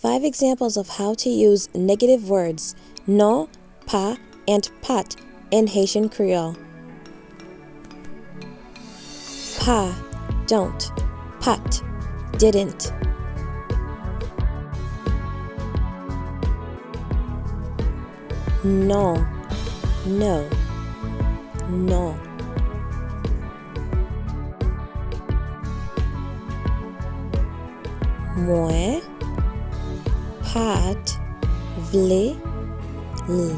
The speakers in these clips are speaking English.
5 examples of how to use negative words non, pas, and pat in Haitian Creole. Pas, don't. Pat, didn't. Non, no. Non. Moi, pat, vle, l.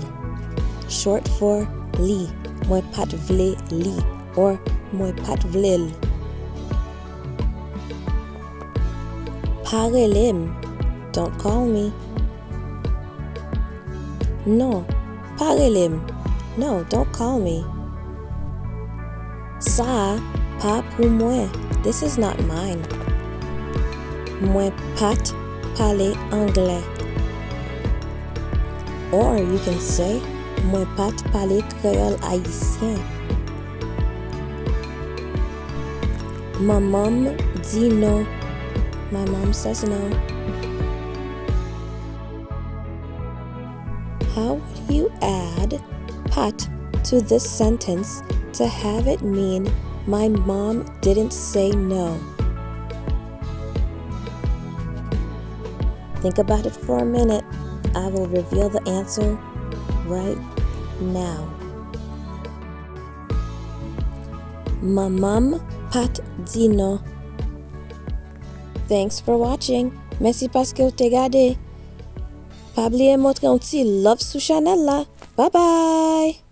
Short for li. Moi pat vle li or moi pat vle l. Parelim, don't call me. Non, parelim. No, don't call me. Ça, pas pour moi. This is not mine. Moi pat parler anglais. Or you can say, moi pat parler créole haïtien. Ma mom dit no. My mom says no. How would you add pat to this sentence to have it mean my mom didn't say no? Think about it for a minute. I will reveal the answer right now. Ma mom pat di no. Thanks for watching. Merci parce que vous t'es gardé. Pas oublier montrer un petit love sous channel là. Bye bye.